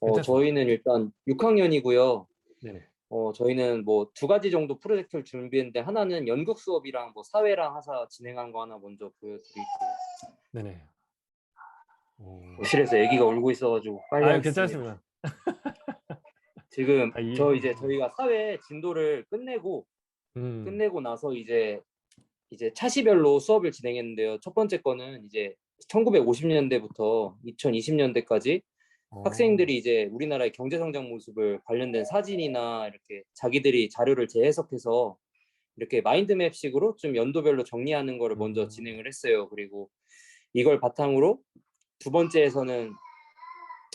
괜찮습니다. 저희는 일단 6학년이고요. 네네. 저희는 뭐 두 가지 정도 프로젝트를 준비했는데 하나는 연극 수업이랑 뭐 사회랑 하사 진행한 거 하나 먼저 보여드릴게요. 네네. 실에서 아기가 울고 있어가지고 빨리 아유, 하겠습니다. 괜찮습니다. 지금 다 이해합니다. 저희가 사회 진도를 끝내고 음. 나서 이제 차시별로 수업을 진행했는데요. 첫 번째 거는 이제 1950년대부터 2020년대까지 어. 학생들이 이제 우리나라의 경제 성장 모습을 관련된 사진이나 이렇게 자기들이 자료를 재해석해서 이렇게 마인드맵식으로 좀 연도별로 정리하는 거를 먼저 진행을 했어요. 그리고 이걸 바탕으로 두 번째에서는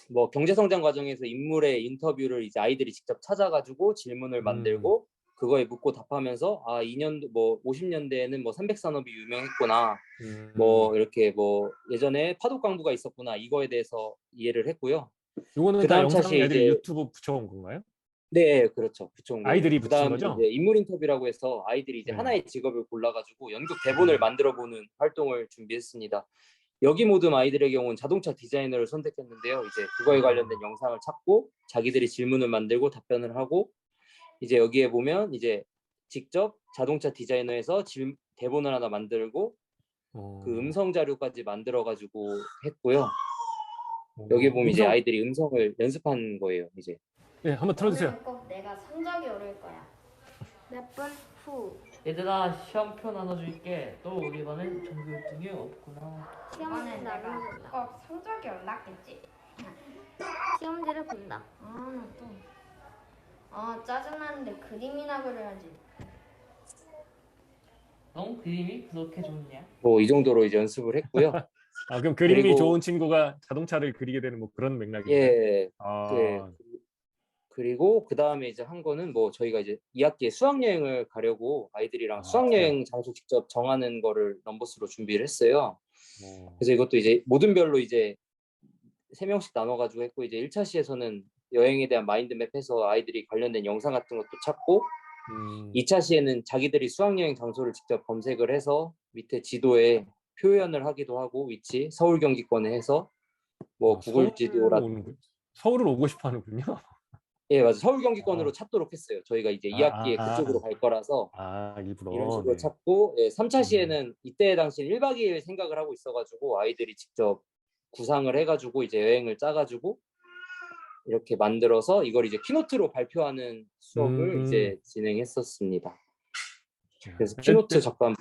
뭐 경제 성장 과정에서 인물의 인터뷰를 이제 아이들이 직접 찾아가지고 질문을 만들고 그거에 묻고 답하면서 아, 2년도 뭐 50년대에는 뭐 삼백산업이 유명했구나. 뭐 이렇게 뭐 예전에 파독 광부가 있었구나. 이거에 대해서 이해를 했고요. 요거는 다 그다음 영상 차시 애들이 이제 유튜브 붙여온 건가요? 네, 그렇죠. 붙여온 거예요. 아이들이 붙인 그다음에 거죠? 이제 인물 인터뷰라고 해서 아이들이 이제 네. 하나의 직업을 골라가지고 연극 대본을 만들어보는 활동을 준비했습니다. 여기 모든 아이들의 경우는 자동차 디자이너를 선택했는데요. 이제 그거에 관련된 영상을 찾고 자기들이 질문을 만들고 답변을 하고 이제 여기에 보면 이제 직접 자동차 디자이너에서 대본을 하나 만들고 그 음성 자료까지 만들어가지고 했고요. 여기 보면 이제 음성, 아이들이 음성을 연습한 거예요. 이제 네, 한번 틀어주세요. 오늘은 꼭 내가 성적이 오를 거야. 몇 분 후. 얘들아, 시험표 나눠줄게. 또 우리 반은 전교 1등이 없구나. 시험지 나눈다. 꼭 성적이 올랐겠지? 시험지를 본다. 나 또. 짜증나는데 그림이나 그려야지. 넌 그림이 그렇게 좋냐? 뭐 이 정도로 이제 연습을 했고요. 아, 그럼 그림이 그리고 좋은 친구가 자동차를 그리게 되는 뭐 그런 맥락인가요? 예, 예. 아, 그리고 그 다음에 이제 한 거는 뭐 저희가 이제 2학기에 수학여행을 가려고 아이들이랑 그래요? 수학여행 장소 직접 정하는 거를 넘버스로 준비를 했어요. 어. 그래서 이것도 이제 모든 별로 이제 3명씩 나눠가지고 했고 이제 1차 시에서는 여행에 대한 마인드맵 해서 아이들이 관련된 영상 같은 것도 찾고 2차 시에는 자기들이 수학여행 장소를 직접 검색을 해서 밑에 지도에 표현을 하기도 하고 위치 서울 경기권에 해서 뭐 구글 지도라든지 서울을 오고 싶어 하는군요. 예, 맞아요. 서울 경기권으로 찾도록 했어요. 저희가 이제 2학기에 그쪽으로 갈 거라서 일부러. 이런 식으로 네. 찾고 3차 시에는 이때 당시 1박 2일 생각을 하고 있어가지고 아이들이 직접 구상을 해가지고 이제 여행을 짜가지고 이렇게 만들어서 이걸 이제 키노트로 발표하는 수업을 이제 진행했었습니다. 그래서 키노트 잠깐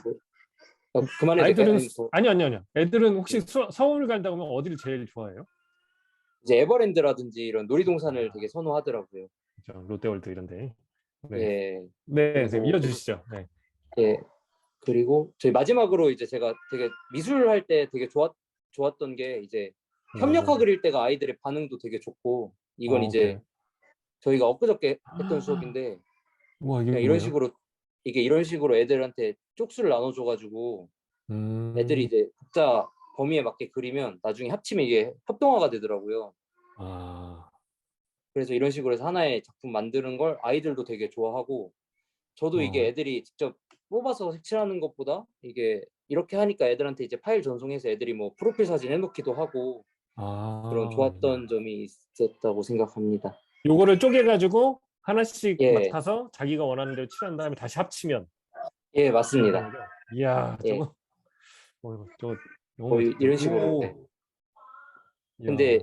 그만해도 아이들은 돼요? 아니요. 애들은 혹시 서울 간다고 하면 어디를 제일 좋아해요? 이제 에버랜드라든지 이런 놀이동산을 되게 선호하더라고요. 그렇죠. 롯데월드 이런데. 네. 예. 네, 그리고 선생님 이어주시죠. 네. 예. 그리고 저희 마지막으로 이제 제가 되게 미술할 때 되게 좋았던 게 이제 협력화 그릴 때가 아이들의 반응도 되게 좋고 이건 이제 그래요? 저희가 엊그저께 했던 수업인데 우와, 이게 그냥 이런 식으로 애들한테 쪽수를 나눠줘가지고 애들이 이제 각자 범위에 맞게 그리면 나중에 합치면 이게 협동화가 되더라고요. 그래서 이런 식으로 해서 하나의 작품 만드는 걸 아이들도 되게 좋아하고 저도 이게 애들이 직접 뽑아서 색칠하는 것보다 이게 이렇게 하니까 애들한테 이제 파일 전송해서 애들이 뭐 프로필 사진 해놓기도 하고 그런 좋았던 점이 있었다고 생각합니다. 요거를 쪼개가지고 하나씩 예, 맡아서 자기가 원하는 대로 칠한 다음에 다시 합치면. 예, 맞습니다. 이야, 예, 저거 너무 거의 이런 식으로. 네. 근데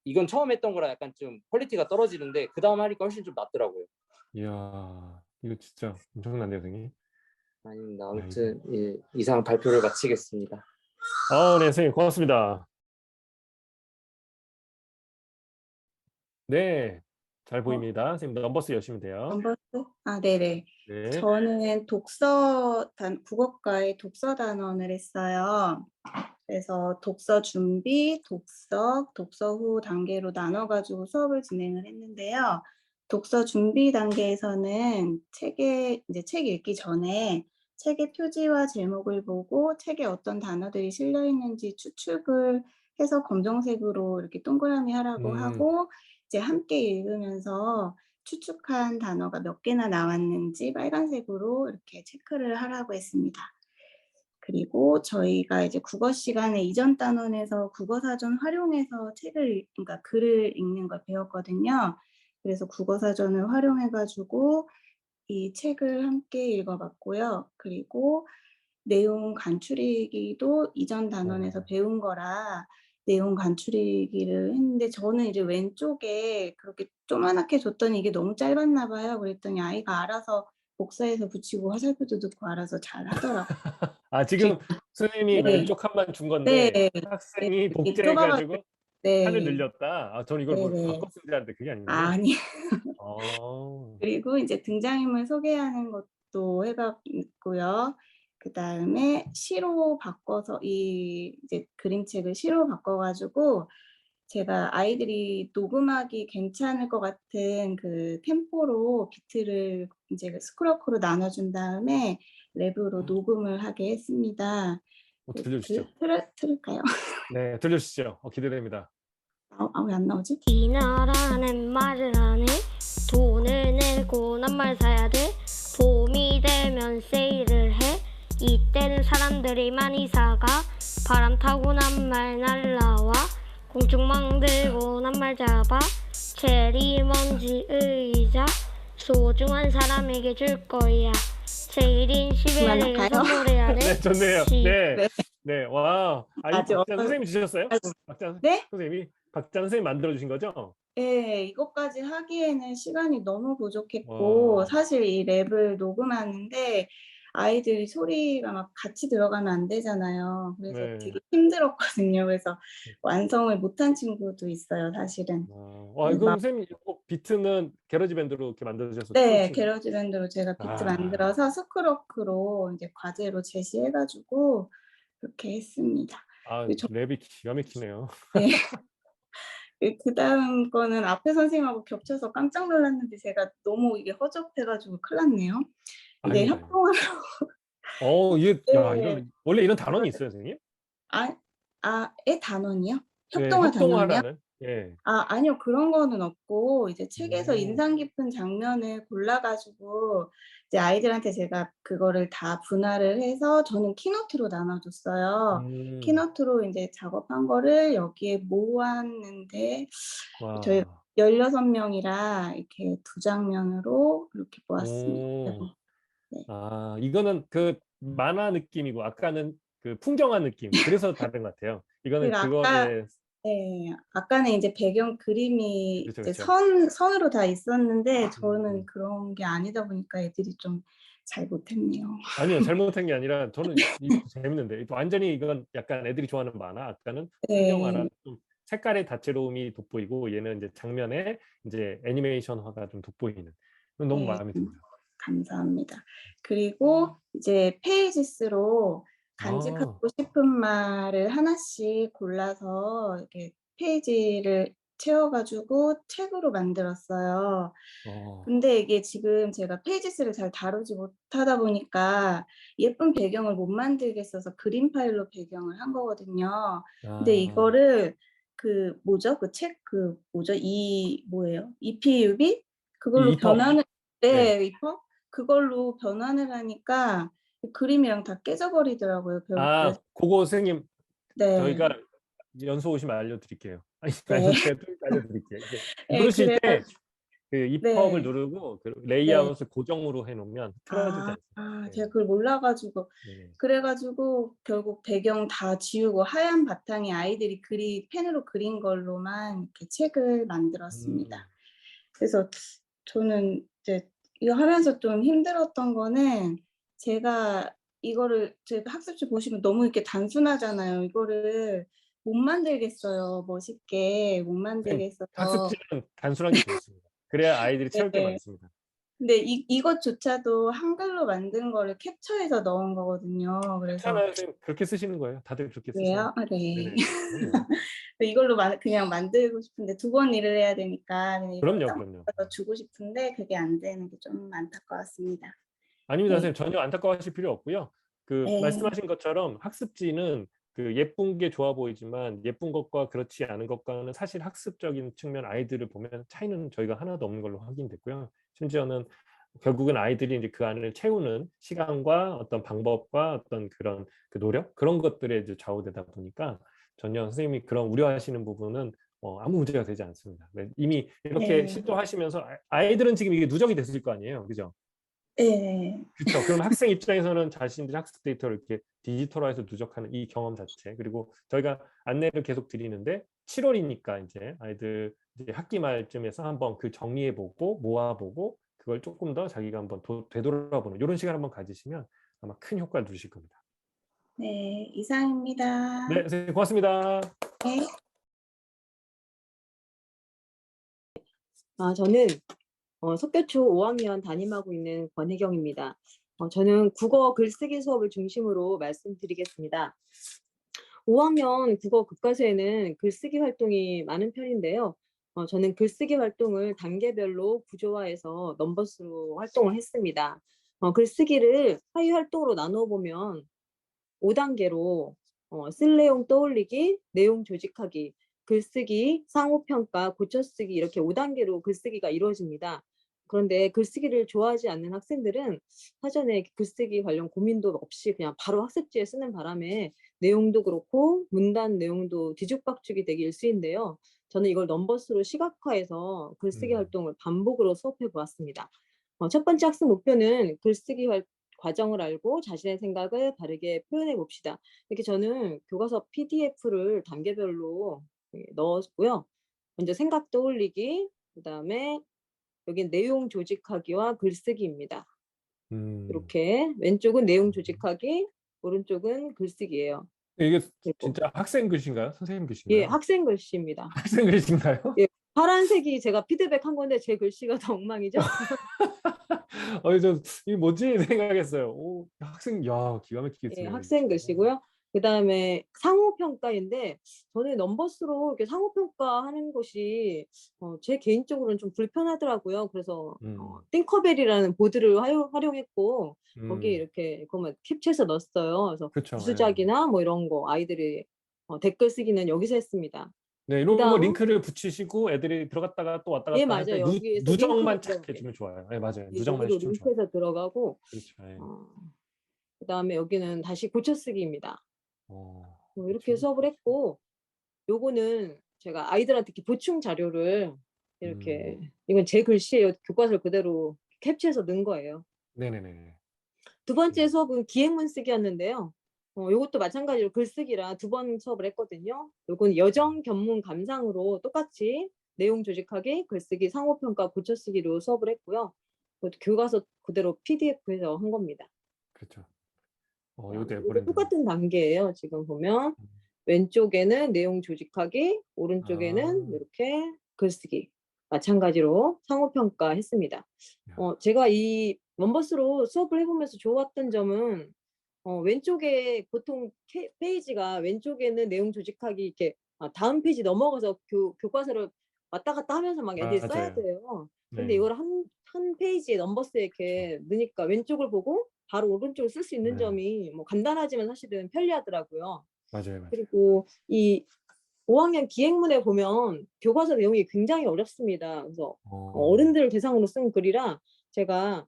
이건 처음 했던 거라 약간 좀 퀄리티가 떨어지는데 그 다음 하니까 훨씬 좀 낫더라고요. 이야, 이거 진짜 엄청난데요, 선생님. 아닙니다. 아무튼 예, 이상 발표를 마치겠습니다. 네, 선생님 고맙습니다. 네, 잘 보입니다. 선생님 넘버스 여시면 돼요. 넘버스? 네네. 네. 저는 국어과의 독서 단원을 했어요. 그래서 독서 준비, 독서 후 단계로 나눠가지고 수업을 진행을 했는데요. 독서 준비 단계에서는 책 읽기 전에 책의 표지와 제목을 보고 책에 어떤 단어들이 실려 있는지 추측을 해서 검정색으로 이렇게 동그라미 하라고 하고 이제 함께 읽으면서 추측한 단어가 몇 개나 나왔는지 빨간색으로 이렇게 체크를 하라고 했습니다. 그리고 저희가 이제 국어 시간에 이전 단원에서 국어사전 활용해서 그러니까 글을 읽는 걸 배웠거든요. 그래서 국어사전을 활용해가지고 이 책을 함께 읽어봤고요. 그리고 내용 간추리기도 이전 단원에서 배운 거라 내용 간추리기를 했는데 저는 이제 왼쪽에 그렇게 조그맣게 줬더니 이게 너무 짧았나 봐요. 그랬더니 아이가 알아서 복사해서 붙이고 화살표도 넣고 알아서 잘 하더라고요. 아, 지금 선생님이 네. 왼쪽 한만 준 네. 건데 학생이 이렇게 복제해가지고 칸을 네. 늘렸다. 아, 저는 이걸 뭐 네네. 바꿔 쓴 줄 알았는데 그게 아니군요. 아니. 어. 그리고 이제 등장인물 소개하는 것도 해봤고요. 그 다음에 시로 바꿔서 이제 그림책을 시로 바꿔가지고 제가 아이들이 녹음하기 괜찮을 것 같은 그 템포로 비트를 이제 스크로크로 나눠준 다음에 랩으로 녹음을 하게 했습니다. 들려주시죠. 틀을까요? 네, 들려주시죠. 기대됩니다. 왜 안 나오지? 디너라는 말을 하네. 돈을 내고 낱말 사야 돼. 봄이 되면 세일을 해. 이때는 사람들이 많이 사가. 바람 타고 낱말 날라와. 공중망 들고 낱말 잡아. 체리 먼지 의자 소중한 사람에게 줄 거야. 제일인 11일 그만할까요? 선물해야 돼. 네, 좋네요. 네. 네. 네, 와. 아, 이 아주 박자 선생님이 주셨어요? 박자 네? 선생님이? 박자 선생님 만들어주신 거죠? 네, 이것까지 하기에는 시간이 너무 부족했고 사실 이 랩을 녹음하는데 아이들이 소리가 막 같이 들어가면 안 되잖아요. 그래서 네. 되게 힘들었거든요. 그래서 완성을 못한 친구도 있어요, 사실은. 와, 이거 선생님 비트는 게러지 밴드로 이렇게 만들어주셔서 네, 게러지 밴드로 제가 비트 아. 만들어서 스크로크로 이제 과제로 제시해가지고 그렇게 했습니다. 아, 랩이 기가 막히네요. 네. 그 다음 거는 앞에 선생님하고 겹쳐서 깜짝 놀랐는데 제가 너무 이게 허접해가지고 큰일 났네요. 이제 아닙니다. 협동하라고. 이게 네. 이런 원래 이런 단원이 있어요, 선생님? 단원이요? 네, 협동화 단원이요? 협동화라는. 예. 아니요. 그런 거는 없고 이제 책에서 오. 인상 깊은 장면을 골라가지고 이제 아이들한테 제가 그거를 다 분할을 해서 저는 키노트로 나눠줬어요. 키노트로 이제 작업한 거를 여기에 모았는데 와. 저희 16명이라 이렇게 두 장면으로 이렇게 모았습니다. 오. 네. 아, 이거는 그 만화 느낌이고 아까는 그 풍경화 느낌. 그래서 다른 것 같아요. 이거는 그리고 그거에 네, 아까는 이제 배경 그림이 그렇죠, 이제 그렇죠. 선으로 다 있었는데 저는 그런 게 아니다 보니까 애들이 좀 잘 못했네요. 아니요, 잘못한 게 아니라 저는 이것도 재밌는데 완전히 이건 약간 애들이 좋아하는 만화. 아까는 네. 풍경화라 좀 색깔의 다채로움이 돋보이고 얘는 이제 장면에 이제 애니메이션화가 좀 돋보이는. 너무 네. 마음에 듭니다. 감사합니다. 그리고 이제 페이지스로 간직하고 싶은 말을 하나씩 골라서 이렇게 페이지를 채워가지고 책으로 만들었어요. 근데 이게 지금 제가 페이지스를 잘 다루지 못하다 보니까 예쁜 배경을 못 만들겠어서 그림 파일로 배경을 한 거거든요. 근데 이거를 그 뭐죠? 그 책 그 뭐죠? 뭐예요? EPUB? 그걸로 변환을 네, EPUB? 그걸로 변환을 하니까 그림이랑 다 깨져버리더라고요. 아, 그거 선생님 네. 저희가 연수 오시면 알려드릴게요. 아니, 네. 제가 또 알려드릴게요. 네, 누르실 때 그 EPUB을 네. 누르고 그 레이아웃을 고정으로 해놓으면 틀어지지 않습니다. 제가 그걸 몰라가지고 그래가지고 결국 배경 다 지우고 하얀 바탕에 아이들이 펜으로 그린 걸로만 이렇게 책을 만들었습니다. 그래서 저는 이제 이거 하면서 좀 힘들었던 거는 제가 이거를 제가 학습지 보시면 너무 이렇게 단순하잖아요. 이거를 못 만들겠어요. 멋있게 못 만들겠어서. 학습지는 단순한 게 좋습니다. 그래야 아이들이 채울 게 많습니다. 근데 이것조차도 한글로 만든 거를 캡처해서 넣은 거거든요. 그래서 괜찮아요, 선생님. 그렇게 쓰시는 거예요. 다들 그렇게 쓰세요. 네. 이걸로 그냥 만들고 싶은데 두 번 일을 해야 되니까 그럼요. 주고 싶은데 그게 안 되는 게 좀 안타까웠습니다. 아닙니다, 선생님. 전혀 안타까워하실 필요 없고요. 네. 말씀하신 것처럼 학습지는 그 예쁜 게 좋아 보이지만 예쁜 것과 그렇지 않은 것과는 사실 학습적인 측면 아이들을 보면 차이는 저희가 하나도 없는 걸로 확인됐고요. 심지어는 결국은 아이들이 이제 그 안을 채우는 시간과 어떤 방법과 어떤 그런 그 노력 그런 것들에 이제 좌우되다 보니까 전혀 선생님이 그런 우려하시는 부분은 아무 문제가 되지 않습니다. 네, 이미 이렇게 네. 시도하시면서 아이들은 지금 이게 누적이 됐을 거 아니에요, 그죠? 네. 그렇죠. 그럼 학생 입장에서는 자신들의 학습 데이터를 이렇게 디지털화해서 누적하는 이 경험 자체, 그리고 저희가 안내를 계속 드리는데 7월이니까 이제 아이들 이제 학기 말쯤에서 한번 그 정리해보고 모아보고 그걸 조금 더 자기가 한번 되돌아보는 이런 시간 한번 가지시면 아마 큰 효과를 누리실 겁니다. 네, 이상입니다. 네, 선생님 고맙습니다. 네. 저는 석교초 5학년 담임하고 있는 권혜경입니다. 저는 국어 글쓰기 수업을 중심으로 말씀드리겠습니다. 5학년 국어 교과서에는 글쓰기 활동이 많은 편인데요. 저는 글쓰기 활동을 단계별로 구조화해서 넘버스로 활동을 했습니다. 글쓰기를 사유 활동으로 나누어 보면 5단계로 쓸 내용 떠올리기, 내용 조직하기, 글쓰기, 상호평가, 고쳐쓰기 이렇게 5단계로 글쓰기가 이루어집니다. 그런데 글쓰기를 좋아하지 않는 학생들은 사전에 글쓰기 관련 고민도 없이 그냥 바로 학습지에 쓰는 바람에 내용도 그렇고 문단 내용도 뒤죽박죽이 되기 일쑤인데요. 저는 이걸 넘버스로 시각화해서 글쓰기 활동을 반복으로 수업해 보았습니다. 첫 번째 학습 목표는 글쓰기 과정을 알고 자신의 생각을 바르게 표현해 봅시다. 이렇게 저는 교과서 PDF를 단계별로 넣었고요. 먼저 생각 떠올리기, 그 다음에 여기 내용 조직하기와 글쓰기입니다. 이렇게 왼쪽은 내용 조직하기, 오른쪽은 글쓰기예요. 이게 그리고, 진짜 학생 글씨인가요? 선생님 글씨인가요? 예, 학생 글씨입니다. 학생 글씨인가요? 예, 파란색이 제가 피드백한 건데 제 글씨가 더 엉망이죠? 이게 뭐지 생각했어요. 오, 학생, 야, 기가 막히게 예, 쓰네요. 학생 글씨고요. 그 다음에 상호평가인데 저는 넘버스로 이렇게 상호평가하는 것이 제 개인적으로는 좀 불편하더라고요. 그래서 띵커벨이라는 보드를 활용했고 거기에 이렇게 그것만 캡처해서 넣었어요. 그래서 그쵸, 부수작이나 뭐 이런 거 아이들이 댓글 쓰기는 여기서 했습니다. 네, 이런 거 그다음 링크를 붙이시고 애들이 들어갔다가 또 왔다 예, 갔다 할 때 맞아요. 여기에서 누적만 링크를 착 해주면 좋아요. 네, 맞아요. 예, 누적만 여기로 해주면 좋아요. 링크해서 들어가고 그렇죠. 예. 그다음에 여기는 다시 고쳐쓰기입니다. 이렇게 그렇죠. 수업을 했고 요거는 제가 아이들한테 이렇게 보충 자료를 이렇게 이건 제 글씨예요. 교과서를 그대로 캡처해서 넣은 거예요. 네네네. 두 번째 수업은 기행문 쓰기였는데요. 요것도 마찬가지로 글쓰기라 2번 수업을 했거든요. 요건 여정 견문 감상으로 똑같이 내용 조직하기, 글쓰기, 상호평가, 고쳐쓰기로 수업을 했고요. 그것도 교과서 그대로 PDF에서 한 겁니다. 그렇죠. 이것도 이거 에버랜드. 똑같은 단계예요. 지금 보면 왼쪽에는 내용 조직하기, 오른쪽에는 이렇게 글쓰기. 마찬가지로 상호평가 했습니다. 제가 이 넘버스로 수업을 해보면서 좋았던 점은 왼쪽에 보통 페이지가 왼쪽에는 내용 조직하기 이렇게 다음 페이지 넘어가서 교과서를 왔다 갔다 하면서 막 애들이 써야 맞아요. 돼요. 근데 네. 이걸 한 페이지에 넘버스에 이렇게 넣으니까 왼쪽을 보고 바로 오른쪽을 쓸 수 있는 네. 점이 뭐 간단하지만 사실은 편리하더라고요. 맞아요. 그리고 이 5학년 기행문에 보면 교과서 내용이 굉장히 어렵습니다. 그래서 어른들을 대상으로 쓴 글이라 제가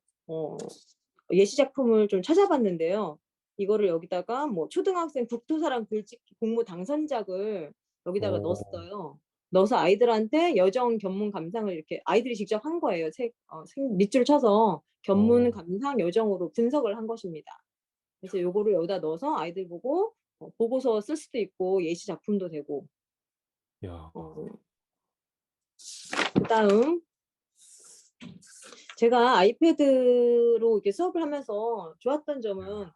예시 작품을 좀 찾아봤는데요. 이거를 여기다가 뭐 초등학생 국토사랑 글짓기 공모 당선작을 여기다가 넣었어요. 넣어서 아이들한테 여정 견문 감상을 이렇게 아이들이 직접 한 거예요. 밑줄 쳐서 견문 감상 여정으로 분석을 한 것입니다. 그래서 요거를 여기다 넣어서 아이들 보고 보고서 쓸 수도 있고 예시 작품도 되고. 야. 그다음 제가 아이패드로 이렇게 수업을 하면서 좋았던 점은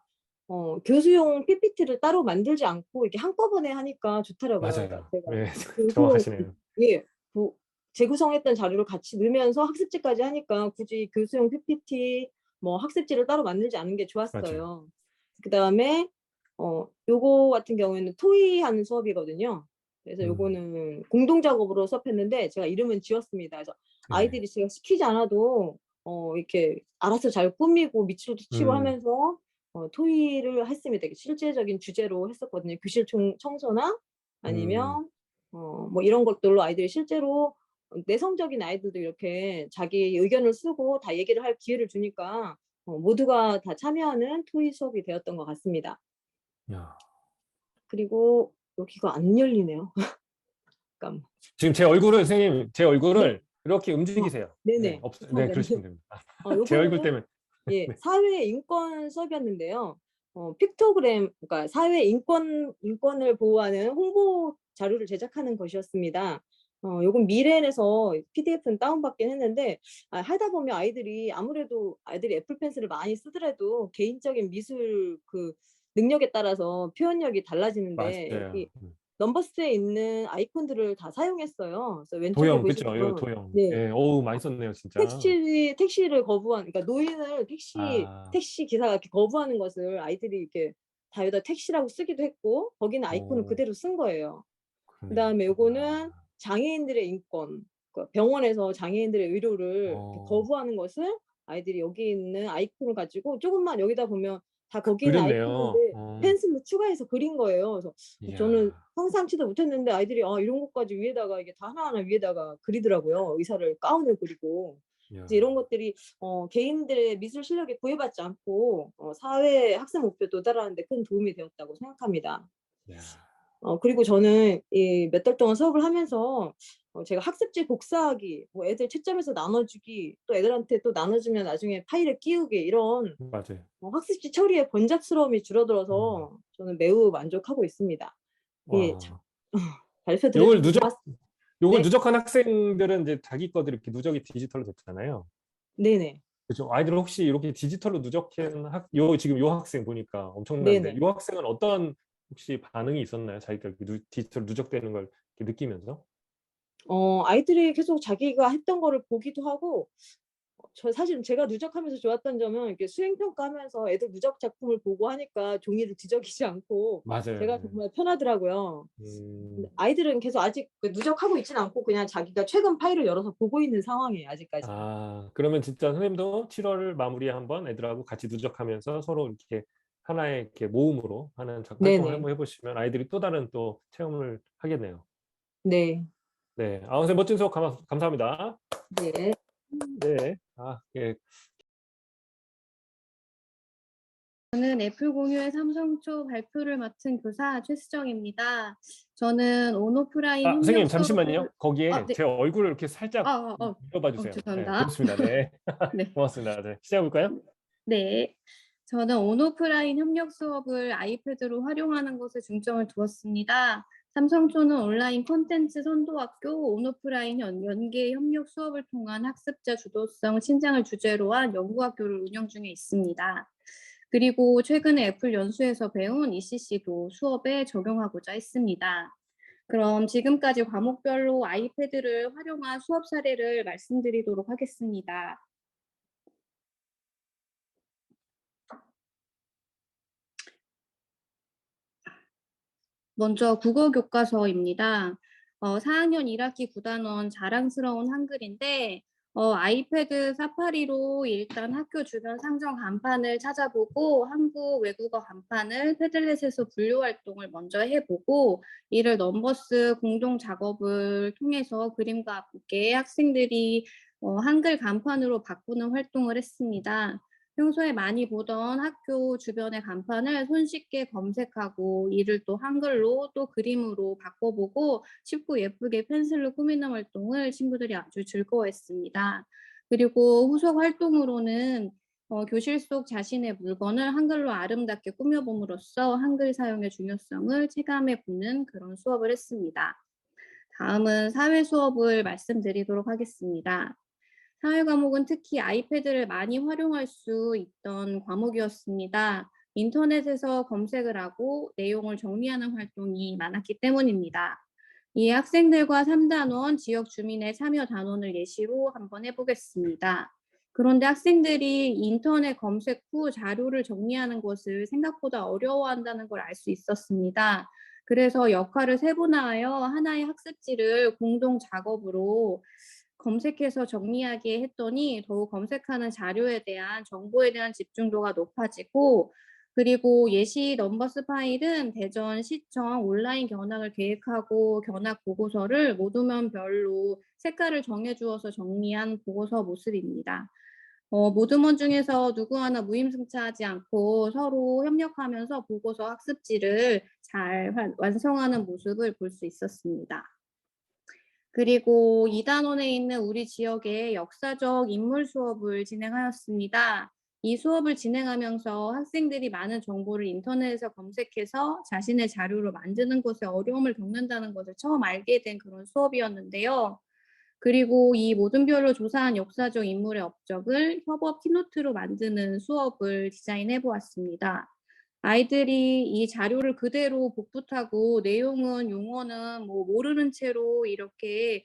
교수용 PPT를 따로 만들지 않고 이렇게 한꺼번에 하니까 좋더라고요. 맞아요. 제가 네, 정확하시네요. 예, 재구성했던 자료를 같이 넣으면서 학습지까지 하니까 굳이 교수용 PPT 뭐 학습지를 따로 만들지 않은 게 좋았어요. 맞아요. 그다음에 요거 같은 경우에는 토의 하는 수업이거든요. 그래서 요거는 공동 작업으로 수업했는데 제가 이름은 지웠습니다. 그래서 아이들이 제가 시키지 않아도 이렇게 알아서 잘 꾸미고 밑줄도 치고 하면서 토의를 했습니다. 실제적인 주제로 했었거든요. 교실 청소나 아니면 뭐 이런 것들로 아이들이 실제로 내성적인 아이들도 이렇게 자기 의견을 쓰고 다 얘기를 할 기회를 주니까 모두가 다 참여하는 토의 수업이 되었던 것 같습니다. 야. 그리고 여기가 안 열리네요. 잠깐만. 지금 제 얼굴을 선생님 제 얼굴을 네. 이렇게 움직이세요. 네네. 네, 그러시면 됩니다. 제 요거는 얼굴 때문에. 예, 네. 사회 인권 수업이었는데요. 픽토그램, 그러니까 사회 인권을 보호하는 홍보 자료를 제작하는 것이었습니다. 요건 미래엔에서 PDF는 다운받긴 했는데 하다 보면 아무래도 아이들이 애플 펜슬을 많이 쓰더라도 개인적인 미술 그 능력에 따라서 표현력이 달라지는데 맞아요. 여기 넘버스에 있는 아이콘들을 다 사용했어요. 그래서 왼쪽에 도형 그렇죠. 요 보시면 도형. 네. 예, 어우 많이 썼네요, 진짜. 택시를 거부한, 그러니까 노인을 택시 기사가 이렇게 거부하는 것을 아이들이 이렇게 다 여기다 택시라고 쓰기도 했고, 거기는 아이콘을 오. 그대로 쓴 거예요. 그러네요. 그다음에 요거는 장애인들의 인권, 그러니까 병원에서 장애인들의 의료를 이렇게 거부하는 것을 아이들이 여기 있는 아이콘을 가지고 조금만 여기다 보면 다 거기 있는 그렸네요. 아이콘인데 펜슬로 추가해서 그린 거예요. 그래서 이야. 저는 상상치도 못했는데 아이들이 이런 것까지 위에다가 이게 다 하나하나 위에다가 그리더라고요. 의사를 가운을 그리고. 이야. 이제 이런 것들이 개인들의 미술 실력에 구애받지 않고 사회 학습 목표에 도달하는 데 큰 도움이 되었다고 생각합니다. 이야. 그리고 저는 이 몇 달 동안 수업을 하면서 제가 학습지 복사하기, 뭐 애들 채점해서 나눠주기, 또 애들한테 또 나눠주면 나중에 파일에 끼우기 이런 맞아요. 학습지 처리의 번잡스러움이 줄어들어서 저는 매우 만족하고 있습니다. 예, 와. 발표 요걸 드려서 요걸 네. 누적한 학생들은 이제 자기 것들 이렇게 누적이 디지털로 됐잖아요. 네네. 그렇죠. 아이들 혹시 이렇게 디지털로 누적한 지금 요 학생 보니까 엄청난데, 네네. 요 학생은 어떤 혹시 반응이 있었나요? 자기가 디지털 누적되는 걸 이렇게 느끼면서? 아이들이 계속 자기가 했던 거를 보기도 하고, 사실 제가 누적하면서 좋았던 점은 이렇게 수행평가하면서 애들 누적 작품을 보고 하니까 종이를 뒤적이지 않고 맞아요. 제가 정말 편하더라고요. 음. 아이들은 계속 아직 누적하고 있지는 않고 그냥 자기가 최근 파일을 열어서 보고 있는 상황이에요, 아직까지. 그러면 진짜 선생님도 7월 마무리에 한번 애들하고 같이 누적하면서 서로 이렇게 하나의 이렇게 모음으로 하는 활동을 네네. 한번 해보시면 아이들이 또 다른 또 체험을 하겠네요. 네. 네. 선생님 멋진 수업 감사합니다. 네. 네. 예. 저는 애플 공유의 삼성초 발표를 맡은 교사 최수정입니다. 저는 온오프라인 선생님 잠시만요. 거기에 네. 제 얼굴을 이렇게 살짝 밀어봐 주세요. 죄송합니다. 네, 고맙습니다. 네. 네. 고맙습니다. 네. 시작해 볼까요? 네. 저는 온오프라인 협력 수업을 아이패드로 활용하는 것에 중점을 두었습니다. 삼성초는 온라인 콘텐츠 선도학교 온오프라인 연계 협력 수업을 통한 학습자 주도성 신장을 주제로 한 연구학교를 운영 중에 있습니다. 그리고 최근에 애플 연수에서 배운 ECC도 수업에 적용하고자 했습니다. 그럼 지금까지 과목별로 아이패드를 활용한 수업 사례를 말씀드리도록 하겠습니다. 먼저 국어 교과서입니다. 4학년 1학기 9단원 자랑스러운 한글인데 아이패드 사파리로 일단 학교 주변 상점 간판을 찾아보고 한국 외국어 간판을 패들렛에서 분류 활동을 먼저 해보고 이를 넘버스 공동 작업을 통해서 그림과 함께 학생들이 한글 간판으로 바꾸는 활동을 했습니다. 평소에 많이 보던 학교 주변의 간판을 손쉽게 검색하고 이를 또 한글로 또 그림으로 바꿔보고 쉽고 예쁘게 펜슬로 꾸미는 활동을 친구들이 아주 즐거워했습니다. 그리고 후속 활동으로는 교실 속 자신의 물건을 한글로 아름답게 꾸며봄으로써 한글 사용의 중요성을 체감해보는 그런 수업을 했습니다. 다음은 사회 수업을 말씀드리도록 하겠습니다. 사회 과목은 특히 아이패드를 많이 활용할 수 있던 과목이었습니다. 인터넷에서 검색을 하고 내용을 정리하는 활동이 많았기 때문입니다. 이 학생들과 3단원 지역 주민의 참여 단원을 예시로 한번 해보겠습니다. 그런데 학생들이 인터넷 검색 후 자료를 정리하는 것을 생각보다 어려워한다는 걸 알 수 있었습니다. 그래서 역할을 세분화하여 하나의 학습지를 공동 작업으로 검색해서 정리하게 했더니 더욱 검색하는 자료에 대한 정보에 대한 집중도가 높아지고 그리고 예시 넘버스 파일은 대전시청 온라인 견학을 계획하고 견학 보고서를 모두면별로 색깔을 정해 주어서 정리한 보고서 모습입니다. 모두먼 중에서 누구 하나 무임승차하지 않고 서로 협력하면서 보고서 학습지를 잘 완성하는 모습을 볼 수 있었습니다. 그리고 2단원에 있는 우리 지역의 역사적 인물 수업을 진행하였습니다. 이 수업을 진행하면서 학생들이 많은 정보를 인터넷에서 검색해서 자신의 자료로 만드는 것에 어려움을 겪는다는 것을 처음 알게 된 그런 수업이었는데요. 그리고 이 모든별로 조사한 역사적 인물의 업적을 협업 키노트로 만드는 수업을 디자인해 보았습니다. 아이들이 이 자료를 그대로 복붙하고 내용은 용어는 뭐 모르는 채로 이렇게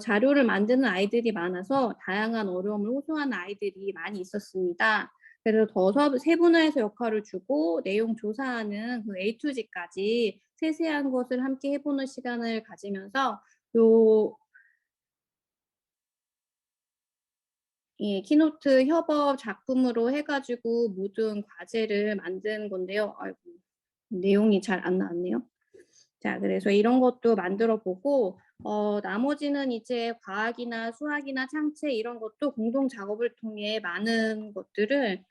자료를 만드는 아이들이 많아서 다양한 어려움을 호소하는 아이들이 많이 있었습니다. 그래서 더 세분화해서 역할을 주고 내용 조사하는 그 A to G까지 세세한 것을 함께 해보는 시간을 가지면서 예, 키노트 협업 작품으로 해가지고 모든 과제를 만든 건데요. 아이고, 내용이 잘 안 나왔네요. 자, 그래서 이런 것도 만들어 보고, 나머지는 이제 과학이나 수학이나 창체 이런 것도 공동 작업을 통해 많은 것들을,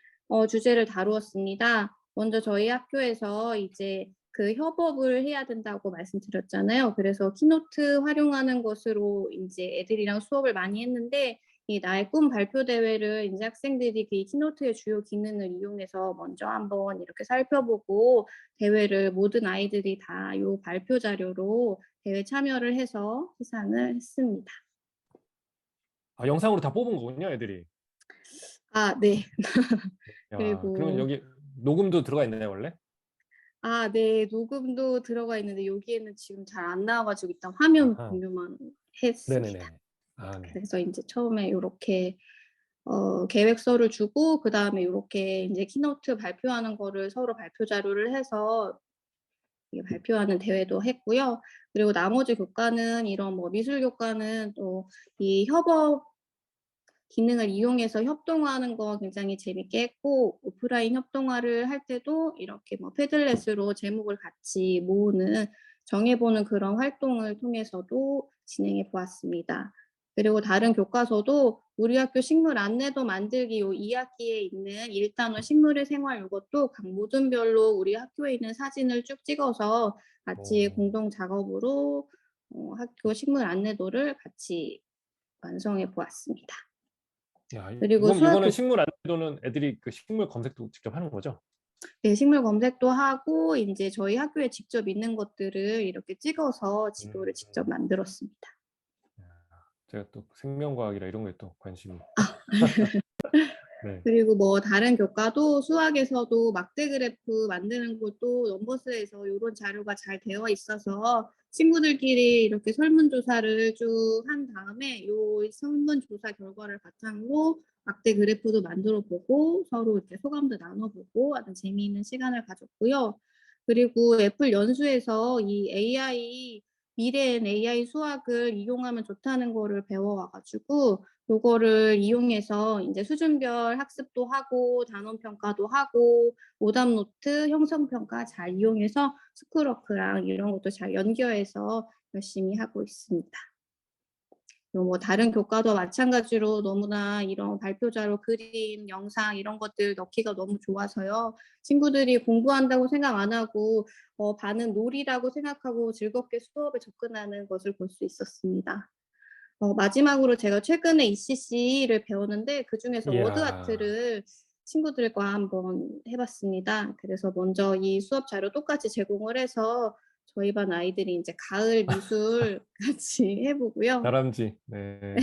주제를 다루었습니다. 먼저 저희 학교에서 이제 그 협업을 해야 된다고 말씀드렸잖아요. 그래서 키노트 활용하는 것으로 이제 애들이랑 수업을 많이 했는데, 이 나의 꿈 발표 대회를 이제 학생들이 그 키노트의 주요 기능을 이용해서 먼저 한번 이렇게 살펴보고 대회를 모든 아이들이 다 요 발표 자료로 대회 참여를 해서 시상을 했습니다. 아, 영상으로 다 뽑은 거군요, 애들이. 아, 네. 야, 그리고 그러면 여기 녹음도 들어가 있나요, 원래? 아, 네. 녹음도 들어가 있는데 여기에는 지금 잘 안 나와가지고 일단 화면 아하. 공유만 했습니다. 네네네. 아, 네. 그래서 이제 처음에 요렇게 계획서를 주고 그다음에 요렇게 이제 키노트 발표하는 거를 서로 발표 자료를 해서 발표하는 대회도 했고요. 그리고 나머지 교과는 이런 뭐 미술 교과는 또 이 협업 기능을 이용해서 협동화하는 거 굉장히 재밌게 했고 오프라인 협동화를 할 때도 이렇게 뭐 패들렛으로 제목을 같이 모으는 정해보는 그런 활동을 통해서도 진행해 보았습니다. 그리고 다른 교과서도 우리 학교 식물 안내도 만들기 요 2학기에 있는 1단원 식물의 생활 요것도 각 모든별로 우리 학교에 있는 사진을 쭉 찍어서 같이 공동 작업으로 학교 식물 안내도를 같이 완성해 보았습니다. 야, 그리고 그럼 수학 이거는 교 식물 안내도는 애들이 그 식물 검색도 직접 하는 거죠? 네, 식물 검색도 하고 인제 저희 학교에 직접 있는 것들을 이렇게 찍어서 지도를 직접 만들었습니다. 야, 제가 또 생명과학이라 이런 거에 또 관심이. 네. 그리고 뭐 다른 교과도 수학에서도 막대 그래프 만드는 것도 넘버스에서 요런 자료가 잘 되어 있어서 친구들끼리 이렇게 설문조사를 쭉 한 다음에 요 설문조사 결과를 바탕으로 막대 그래프도 만들어 보고 서로 이렇게 소감도 나눠 보고 하는 재미있는 시간을 가졌고요. 그리고 애플 연수에서 이 AI 미래엔 AI 수학을 이용하면 좋다는 거를 배워 와 가지고 요거를 이용해서 인제 수준별 학습도 하고 단원 평가도 하고 오답 노트, 형성 평가 잘 이용해서 스쿨워크랑 이런 것도 잘 연결해서 열심히 하고 있습니다. 그리고 뭐 다른 교과도 마찬가지로 너무나 이런 발표 자료, 그림, 영상 이런 것들 넣기가 너무 좋아서요. 친구들이 공부한다고 생각 안 하고 반은 놀이라고 생각하고 즐겁게 수업에 접근하는 것을 볼 수 있었습니다. 마지막으로 제가 최근에 ECC를 배웠는데 그중에서 이야. 워드 아트를 친구들과 한번 해 봤습니다. 그래서 먼저 이 수업 자료 똑같이 제공을 해서 저희 반 아이들이 인제 가을 미술 같이 해 보고요. 다람쥐. 네.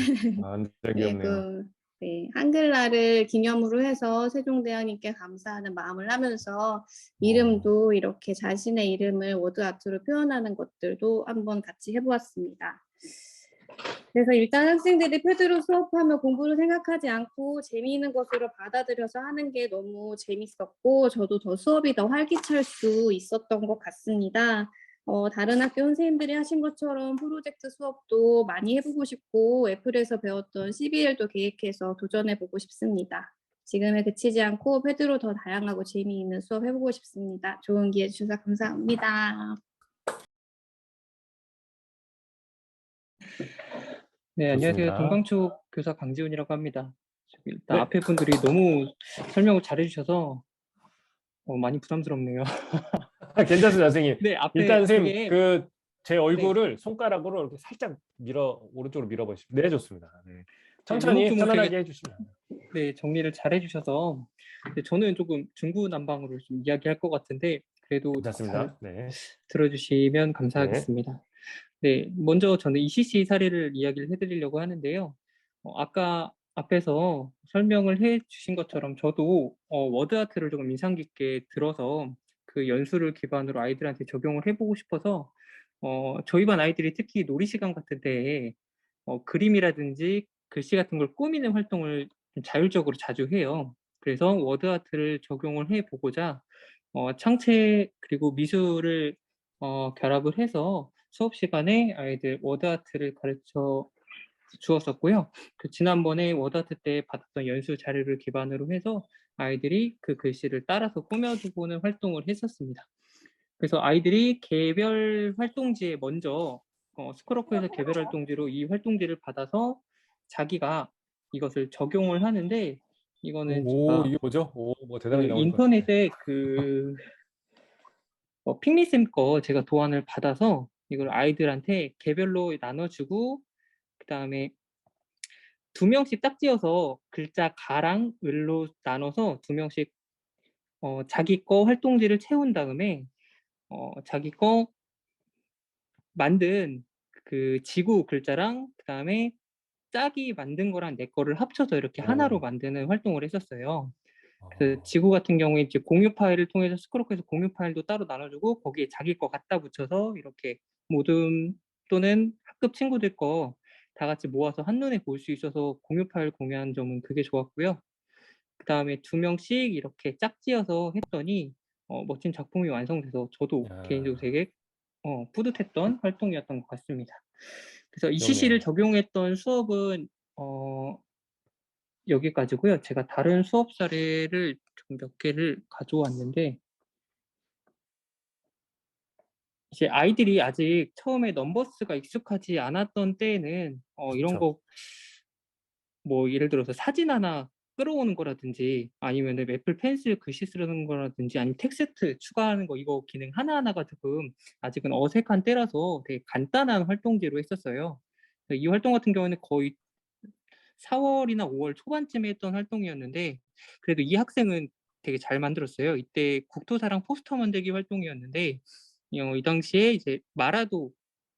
아, 완전 귀엽네요. 그리고 네, 한글날을 기념으로 해서 세종대왕님께 감사하는 마음을 하면서 이름도 이렇게 자신의 이름을 워드 아트로 표현하는 것들도 한번 같이 해 보았습니다. 그래서 일단 학생들이 패드로 수업하며 공부를 생각하지 않고 재미있는 것으로 받아들여서 하는 게 너무 재밌었고 저도 더 수업이 더 활기찰 수 있었던 것 같습니다. 다른 학교 선생님들이 하신 것처럼 프로젝트 수업도 많이 해 보고 싶고 애플에서 배웠던 CBL도 계획해서 도전해 보고 싶습니다. 지금에 그치지 않고 회두로 더 다양하고 재미있는 수업 해보고 싶습니다. 좋은 기회 주셔서 감사합니다. 네, 안녕하세요. 좋습니다. 동방초 교사 강지훈이라고 합니다. 일단 네. 앞에 분들이 너무 설명을 잘해주셔서 많이 부담스럽네요. 괜찮습니다, 선생님. 네, 앞에 일단 그게 선생님 그 제 얼굴을 손가락으로 이렇게 살짝 오른쪽으로 밀어보시죠. 네, 좋습니다. 네. 천천히 요목조목 편안하게 되게 해주시면. 네, 정리를 잘해주셔서 저는 조금 중구난방으로 좀 이야기할 것 같은데 그래도 잘 괜찮습니다. 네. 들어주시면 감사하겠습니다. 네, 먼저 저는 ECC 사례를 이야기를 해드리려고 하는데요. 아까 앞에서 설명을 해주신 것처럼 저도 워드아트를 조금 인상 깊게 들어서 그 연수를 기반으로 아이들한테 적용을 해보고 싶어서 저희 반 아이들이 특히 놀이 시간 같은 때에 그림이라든지 글씨 같은 걸 꾸미는 활동을 좀 자율적으로 자주 해요. 그래서 워드아트를 적용을 해보고자 창체 그리고 미술을 결합을 해서 수업 시간에 아이들 워드아트를 가르쳐 주었었고요. 그 지난번에 워드아트 때 받았던 연수 자료를 기반으로 해서 아이들이 그 글씨를 따라서 꾸며보는 활동을 했었습니다. 그래서 아이들이 개별 활동지에 먼저 스크로커에서 개별 활동지로 이 활동지를 받아서 자기가 이것을 적용을 하는데 이거는 오, 제가 이게 뭐죠? 오, 뭐 대단히 나올 것 같아요. 인터넷에 핑미쌤 거 제가 도안을 받아서 이걸 아이들한테 개별로 나눠주고 그 다음에 2명씩 짝지어서 글자 가랑 을로 나눠서 2명씩 자기 거 활동지를 채운 다음에 자기 거 만든 그 지구 글자랑 그 다음에 짝이 만든 거랑 내 거를 합쳐서 이렇게 하나로 만드는 활동을 했었어요. 그래서 지구 같은 경우에 이제 공유 파일을 통해서 스크로크에서 공유 파일도 따로 나눠주고 거기에 자기 거 갖다 붙여서 이렇게 모둠 또는 학급 친구들 거 다 같이 모아서 한눈에 볼 수 있어서 공유 파일 공유한 점은 그게 좋았고요. 그 다음에 2명씩 이렇게 짝지어서 했더니 멋진 작품이 완성돼서 저도 개인적으로 되게 뿌듯했던 활동이었던 것 같습니다. 그래서 ECC를 적용했던 수업은 여기까지고요. 제가 다른 수업 사례를 좀 몇 개를 가져왔는데 이제 아이들이 아직 처음에 넘버스가 익숙하지 않았던 때에는 이런 거 뭐 예를 들어서 사진 하나 끌어오는 거라든지 아니면은 애플 펜슬 글씨 쓰는 거라든지 아니면 텍스트 추가하는 거 이거 기능 하나하나가 조금 아직은 어색한 때라서 되게 간단한 활동지로 했었어요. 이 활동 같은 경우는 거의 4월이나 5월 초반쯤에 했던 활동이었는데 그래도 이 학생은 되게 잘 만들었어요. 이때 국토사랑 포스터 만들기 활동이었는데 이 당시에 이제 마라도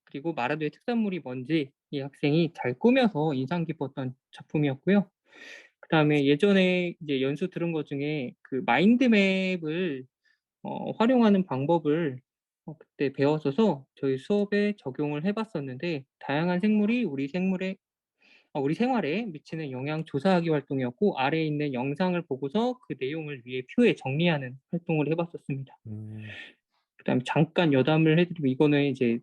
그리고 마라도의 특산물이 뭔지 이 학생이 잘 꾸며서 인상 깊었던 작품이었고요. 그 다음에 예전에 이제 연수 들은 것 중에 그 마인드맵을 활용하는 방법을 그때 배웠어서 저희 수업에 적용을 해봤었는데 다양한 생물이 우리 생활에 미치는 영향 조사하기 활동이었고 아래에 있는 영상을 보고서 그 내용을 위에 표에 정리하는 활동을 해봤었습니다. 그다음에 잠깐 여담을 해드리면 이거는 이제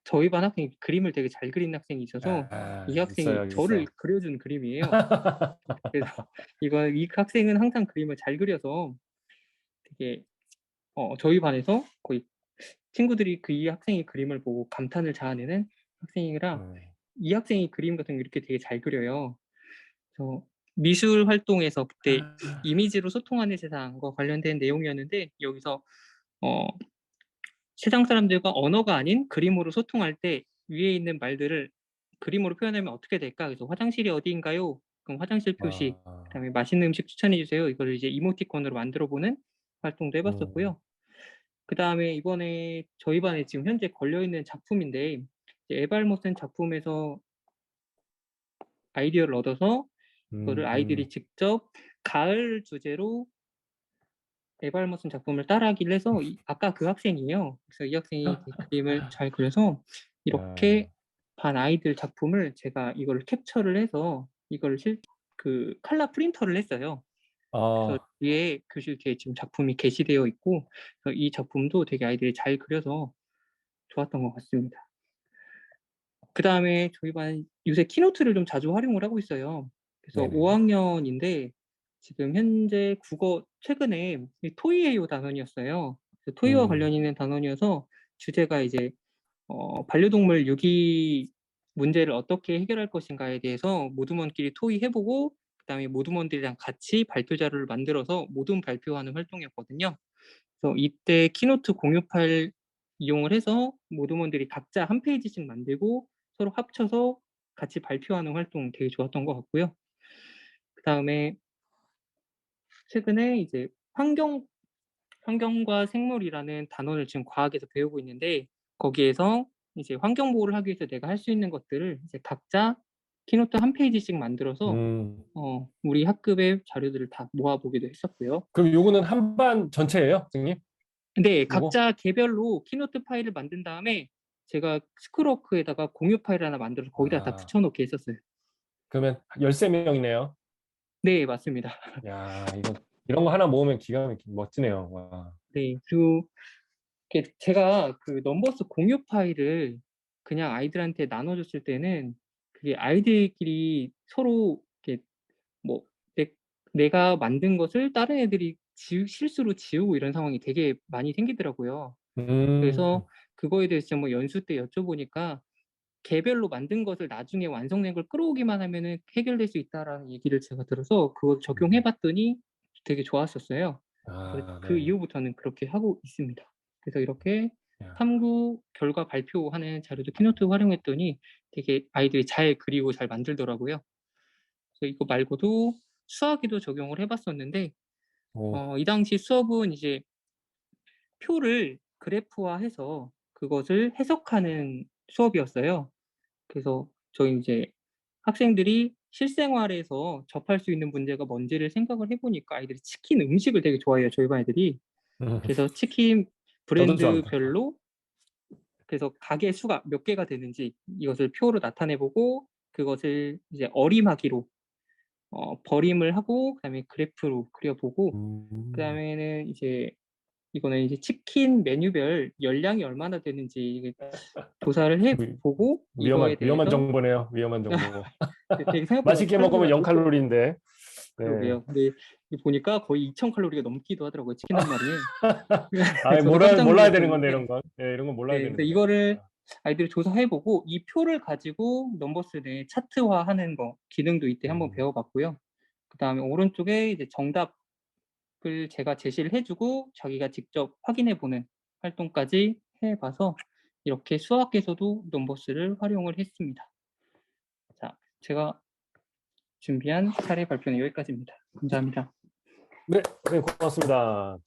저희 반 학생이 그림을 되게 잘 그리는 학생이 있어서 이 학생이 저를 그려준 그림이에요. 그래서 이 학생은 항상 그림을 잘 그려서 되게 저희 반에서 거의 친구들이 이 학생의 그림을 보고 감탄을 자아내는 학생이라 이 학생이 그림 같은 거 이렇게 되게 잘 그려요. 그래서 미술 활동에서 그때 이미지로 소통하는 세상과 관련된 내용이었는데 여기서 세상 사람들과 언어가 아닌 그림으로 소통할 때 위에 있는 말들을 그림으로 표현하면 어떻게 될까? 그래서 화장실이 어디인가요? 그럼 화장실 표시, 그다음에 맛있는 음식 추천해 주세요. 이걸 이제 이모티콘으로 만들어보는 활동도 해봤었고요. 그 다음에 이번에 저희 반에 지금 현재 걸려있는 작품인데 에발모센 작품에서 아이디어를 얻어서 그거를 아이들이 직접 가을 주제로 에발모슨 작품을 따라하기를 해서 아까 그 학생이에요. 그래서 이 학생이 그림을 잘 그려서 이렇게 반 아이들 작품을 제가 이걸 캡처를 해서 이걸 그 칼라 프린터를 했어요. 그래서 위에 교실 뒤에 지금 작품이 게시되어 있고 그래서 이 작품도 되게 아이들이 잘 그려서 좋았던 것 같습니다. 그 다음에 저희 반 요새 키노트를 좀 자주 활용을 하고 있어요. 그래서 5학년인데 지금 현재 국어 최근에 토의해요 단원이었어요. 토의와 관련 있는 단원이어서 주제가 이제 반려동물 유기 문제를 어떻게 해결할 것인가에 대해서 모두먼끼리 토의해보고 그다음에 모두먼들이랑 같이 발표 자료를 만들어서 모둠 발표하는 활동이었거든요. 그래서 이때 키노트 공유 파일 이용을 해서 모두먼들이 각자 한 페이지씩 만들고 서로 합쳐서 같이 발표하는 활동 되게 좋았던 것 같고요. 그다음에 최근에 이제 환경과 생물이라는 단원을 지금 과학에서 배우고 있는데 거기에서 이제 환경 보호를 하기 위해서 내가 할 수 있는 것들을 이제 각자 키노트 한 페이지씩 만들어서 우리 학급의 자료들을 다 모아보기도 했었고요. 그럼 요거는 한 반 전체예요, 선생님? 네, 요거? 각자 개별로 키노트 파일을 만든 다음에 제가 스크롤워크에다가 공유 파일 하나 만들어서 거기다 다 붙여놓게 했었어요. 그러면 13명이네요. 네, 맞습니다. 야, 이런 거 하나 모으면 기가 막히게 멋지네요. 와. 네, 그리고 제가 그 넘버스 공유 파일을 그냥 아이들한테 나눠줬을 때는 그게 아이들끼리 서로 이렇게 뭐 내가 만든 것을 다른 애들이 실수로 지우고 이런 상황이 되게 많이 생기더라고요. 그래서 그거에 대해서 뭐 연수 때 여쭤보니까 개별로 만든 것을 나중에 완성된 걸 끌어오기만 하면은 해결될 수 있다라는 얘기를 제가 들어서 그걸 적용해봤더니 되게 좋았었어요. 그 이후부터는 그렇게 하고 있습니다. 그래서 이렇게 탐구 결과 발표하는 자료도 키노트 활용했더니 되게 아이들이 잘 그리고 잘 만들더라고요. 그래서 이거 말고도 수학에도 적용을 해봤었는데 이 당시 수업은 이제 표를 그래프화해서 그것을 해석하는 수업이었어요. 그래서 저희 이제 학생들이 실생활에서 접할 수 있는 문제가 뭔지를 생각을 해보니까 아이들이 치킨 음식을 되게 좋아해요. 저희 반 애들이. 그래서 치킨 브랜드별로 그래서 가게 수가 몇 개가 되는지 이것을 표로 나타내보고 그것을 이제 어림하기로 버림을 하고 그다음에 그래프로 그려보고 그다음에는 이거는 이제 치킨 메뉴별 열량이 얼마나 되는지 조사를 해보고 이거에 대해서 위험한 정보네요. 위험한 정보. 되게 생각보다 맛있게 먹으면 0칼로리인데. 그러게요. 근데 보니까 거의 2000칼로리가 넘기도 하더라고요. 치킨 한 마리에. 몰라야 되는 건데 이런 건. 네, 이런 건 몰라야 되는. 이거를 아이들이 조사해보고 이 표를 가지고 넘버스 내 차트화하는 거 기능도 이때 한번 배워봤고요. 그 다음에 오른쪽에 이제 정답을 제가 제시를 해주고 자기가 직접 확인해보는 활동까지 해봐서 이렇게 수학에서도 넘버스를 활용을 했습니다. 자, 제가 준비한 사례 발표는 여기까지입니다. 감사합니다. 네, 선생님 고맙습니다.